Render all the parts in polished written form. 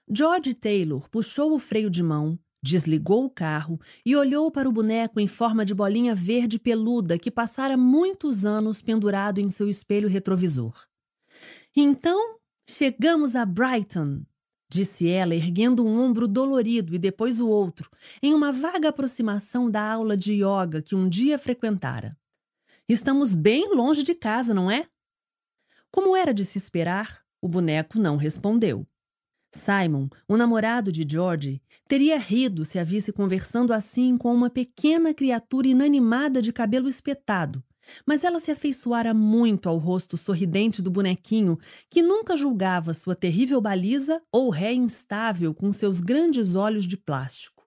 George Taylor puxou o freio de mão, desligou o carro e olhou para o boneco em forma de bolinha verde peluda que passara muitos anos pendurado em seu espelho retrovisor. Então, chegamos a Brighton, disse ela, erguendo um ombro dolorido e depois o outro, em uma vaga aproximação da aula de yoga que um dia frequentara. Estamos bem longe de casa, não é? Como era de se esperar, o boneco não respondeu. Simon, o namorado de George, teria rido se a visse conversando assim com uma pequena criatura inanimada de cabelo espetado, mas ela se afeiçoara muito ao rosto sorridente do bonequinho, que nunca julgava sua terrível baliza ou ré instável com seus grandes olhos de plástico.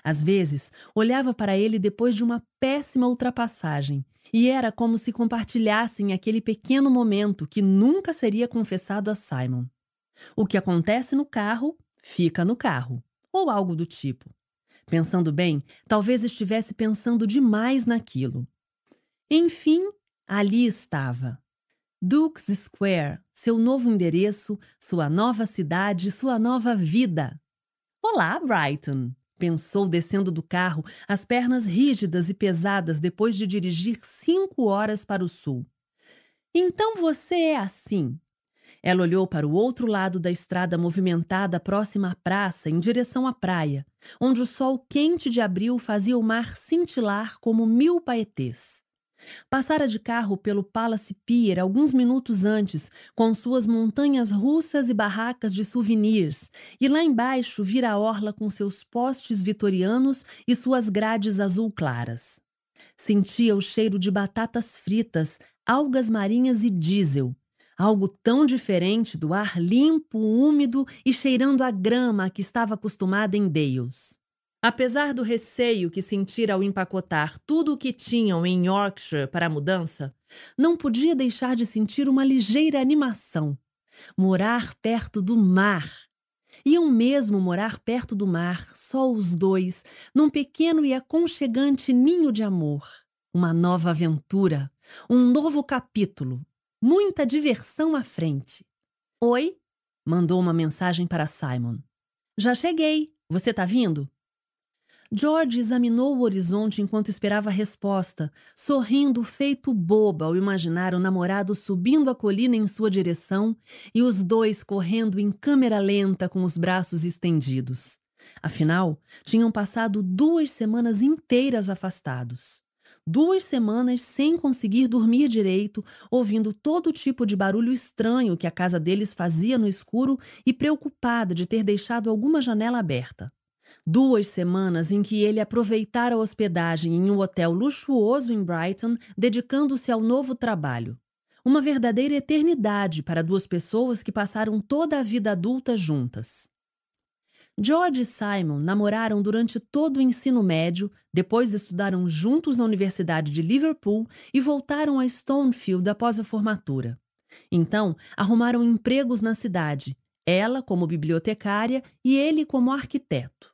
Às vezes, olhava para ele depois de uma péssima ultrapassagem, e era como se compartilhassem aquele pequeno momento que nunca seria confessado a Simon. O que acontece no carro, fica no carro, ou algo do tipo. Pensando bem, talvez estivesse pensando demais naquilo. Enfim, ali estava. Duke's Square, seu novo endereço, sua nova cidade, sua nova vida. Olá, Brighton, pensou descendo do carro, as pernas rígidas e pesadas depois de dirigir 5 horas para o sul. Então você é assim. Ela olhou para o outro lado da estrada movimentada próxima à praça, em direção à praia, onde o sol quente de abril fazia o mar cintilar como 1000 paetês. Passara de carro pelo Palace Pier alguns minutos antes, com suas montanhas russas e barracas de souvenirs, e lá embaixo vira a orla com seus postes vitorianos e suas grades azul claras. Sentia o cheiro de batatas fritas, algas marinhas e diesel, algo tão diferente do ar limpo, úmido e cheirando a grama a que estava acostumada em Dales. Apesar do receio que sentira ao empacotar tudo o que tinham em Yorkshire para a mudança, não podia deixar de sentir uma ligeira animação. Morar perto do mar. Iam mesmo morar perto do mar, só os dois, num pequeno e aconchegante ninho de amor. Uma nova aventura, um novo capítulo. Muita diversão à frente. Oi? Mandou uma mensagem para Simon. Já cheguei. Você tá vindo? George examinou o horizonte enquanto esperava a resposta, sorrindo feito boba ao imaginar o namorado subindo a colina em sua direção e os dois correndo em câmera lenta com os braços estendidos. Afinal, tinham passado 2 semanas inteiras afastados. 2 semanas sem conseguir dormir direito, ouvindo todo tipo de barulho estranho que a casa deles fazia no escuro e preocupada de ter deixado alguma janela aberta. 2 semanas em que ele aproveitara a hospedagem em um hotel luxuoso em Brighton, dedicando-se ao novo trabalho. Uma verdadeira eternidade para 2 pessoas que passaram toda a vida adulta juntas. George e Simon namoraram durante todo o ensino médio, depois estudaram juntos na Universidade de Liverpool e voltaram a Stonefield após a formatura. Então, arrumaram empregos na cidade, ela como bibliotecária e ele como arquiteto.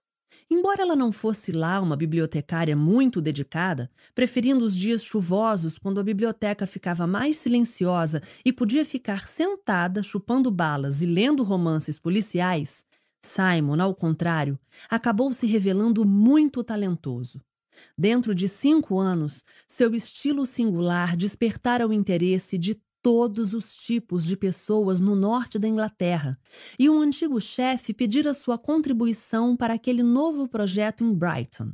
Embora ela não fosse lá uma bibliotecária muito dedicada, preferindo os dias chuvosos quando a biblioteca ficava mais silenciosa e podia ficar sentada chupando balas e lendo romances policiais, Simon, ao contrário, acabou se revelando muito talentoso. Dentro de 5 anos, seu estilo singular despertara o interesse de todos os tipos de pessoas no norte da Inglaterra, e um antigo chefe pedira sua contribuição para aquele novo projeto em Brighton.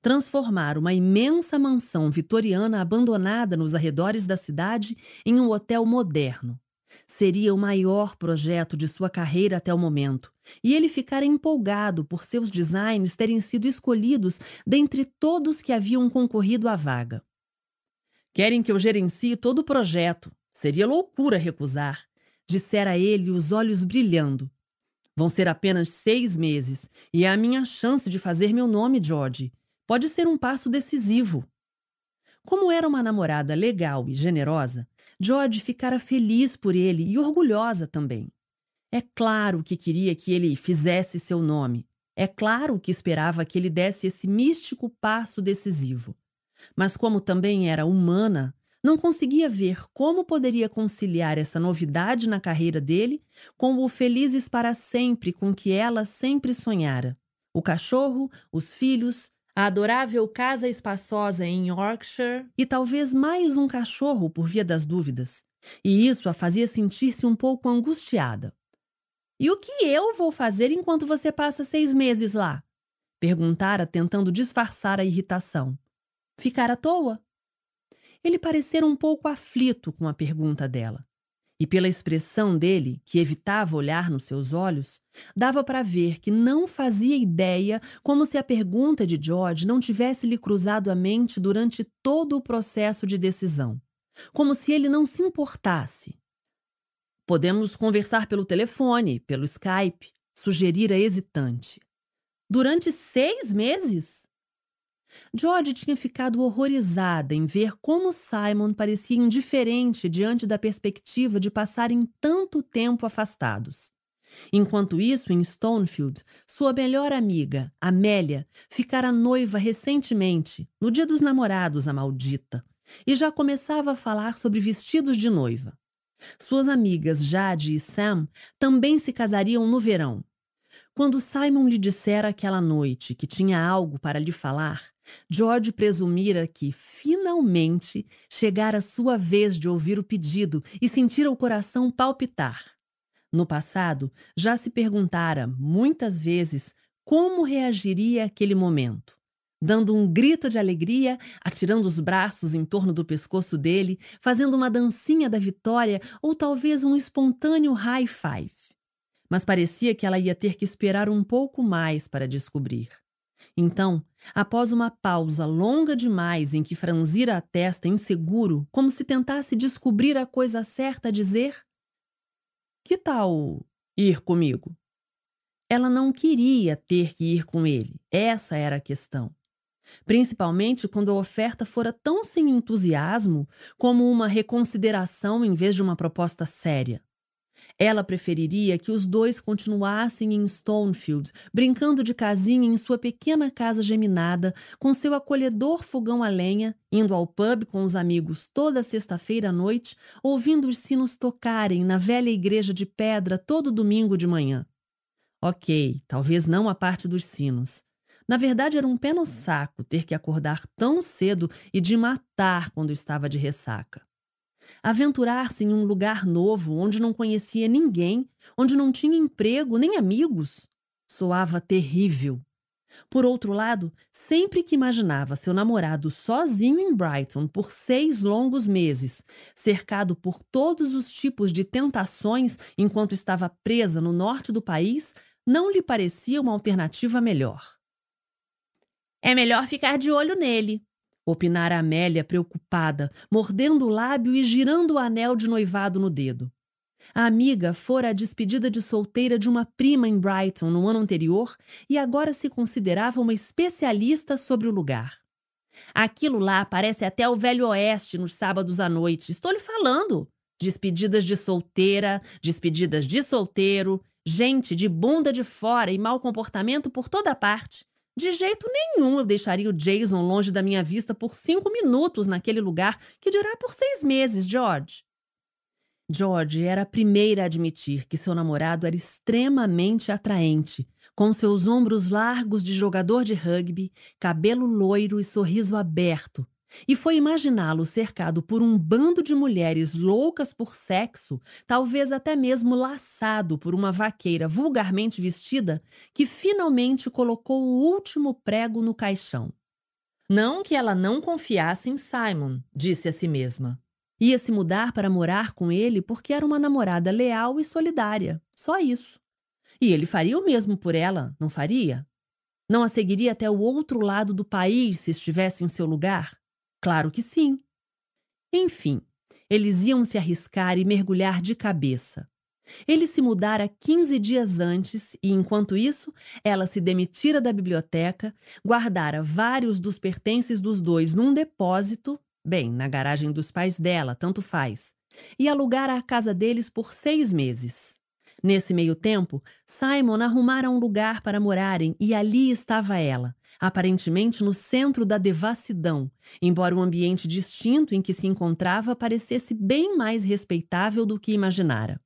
Transformar uma imensa mansão vitoriana abandonada nos arredores da cidade em um hotel moderno. Seria o maior projeto de sua carreira até o momento, e ele ficara empolgado por seus designs terem sido escolhidos dentre todos que haviam concorrido à vaga. Querem que eu gerencie todo o projeto. Seria loucura recusar, dissera ele, os olhos brilhando. Vão ser apenas 6 meses, e é a minha chance de fazer meu nome, George. Pode ser um passo decisivo. Como era uma namorada legal e generosa, George ficara feliz por ele e orgulhosa também. É claro que queria que ele fizesse seu nome. É claro que esperava que ele desse esse místico passo decisivo. Mas como também era humana, Não conseguia ver como poderia conciliar essa novidade na carreira dele com o felizes para sempre com que ela sempre sonhara. O cachorro, os filhos, a adorável casa espaçosa em Yorkshire e talvez mais um cachorro por via das dúvidas. E isso a fazia sentir-se um pouco angustiada. E o que eu vou fazer enquanto você passa 6 meses lá? Perguntara, tentando disfarçar a irritação. Ficar à toa? Ele parecera um pouco aflito com a pergunta dela. E pela expressão dele, que evitava olhar nos seus olhos, dava para ver que não fazia ideia, como se a pergunta de George não tivesse lhe cruzado a mente durante todo o processo de decisão. Como se ele não se importasse. Podemos conversar pelo telefone, pelo Skype, sugerira hesitante. Durante 6 meses? George tinha ficado horrorizada em ver como Simon parecia indiferente diante da perspectiva de passarem tanto tempo afastados. Enquanto isso, em Stonefield, sua melhor amiga, Amélia, ficara noiva recentemente, no dia dos namorados, a maldita, e já começava a falar sobre vestidos de noiva. Suas amigas Jade e Sam também se casariam no verão. Quando Simon lhe dissera aquela noite que tinha algo para lhe falar, George presumira que, finalmente, chegara a sua vez de ouvir o pedido e sentira o coração palpitar. No passado, já se perguntara, muitas vezes, como reagiria àquele momento. Dando um grito de alegria, atirando os braços em torno do pescoço dele, fazendo uma dancinha da vitória ou talvez um espontâneo high five. Mas parecia que ela ia ter que esperar um pouco mais para descobrir. Então, após uma pausa longa demais em que franzira a testa inseguro, como se tentasse descobrir a coisa certa a dizer: "Que tal ir comigo?" Ela não queria ter que ir com ele, essa era a questão. Principalmente quando a oferta fora tão sem entusiasmo como uma reconsideração em vez de uma proposta séria. Ela preferiria que os dois continuassem em Stonefield, brincando de casinha em sua pequena casa geminada, com seu acolhedor fogão a lenha, indo ao pub com os amigos toda sexta-feira à noite, ouvindo os sinos tocarem na velha igreja de pedra todo domingo de manhã. Ok, talvez não a parte dos sinos. Na verdade, era um pé no saco ter que acordar tão cedo e de matar quando estava de ressaca. Aventurar-se em um lugar novo, onde não conhecia ninguém, onde não tinha emprego nem amigos, soava terrível. Por outro lado, sempre que imaginava seu namorado sozinho em Brighton por 6 longos meses, cercado por todos os tipos de tentações enquanto estava presa no norte do país, não lhe parecia uma alternativa melhor. "É melhor ficar de olho nele", opinara Amélia preocupada, mordendo o lábio e girando o anel de noivado no dedo. A amiga fora a despedida de solteira de uma prima em Brighton no ano anterior e agora se considerava uma especialista sobre o lugar. "Aquilo lá parece até o Velho Oeste nos sábados à noite. Estou lhe falando. Despedidas de solteira, despedidas de solteiro, gente de bunda de fora e mau comportamento por toda parte. De jeito nenhum eu deixaria o Jason longe da minha vista por 5 minutos naquele lugar, que dirá por 6 meses, George." George era a primeira a admitir que seu namorado era extremamente atraente, com seus ombros largos de jogador de rugby, cabelo loiro e sorriso aberto, e foi imaginá-lo cercado por um bando de mulheres loucas por sexo, talvez até mesmo laçado por uma vaqueira vulgarmente vestida, que finalmente colocou o último prego no caixão. Não que ela não confiasse em Simon, disse a si mesma. Ia se mudar para morar com ele porque era uma namorada leal e solidária, só isso. E ele faria o mesmo por ela, não faria? Não a seguiria até o outro lado do país se estivesse em seu lugar? Claro que sim. Enfim, eles iam se arriscar e mergulhar de cabeça. Ele se mudara 15 dias antes e, enquanto isso, ela se demitira da biblioteca, guardara vários dos pertences dos dois num depósito, bem, na garagem dos pais dela, tanto faz, e alugara a casa deles por 6 meses. Nesse meio tempo, Simon arrumara um lugar para morarem e ali estava ela, aparentemente no centro da devassidão, embora o ambiente distinto em que se encontrava parecesse bem mais respeitável do que imaginara.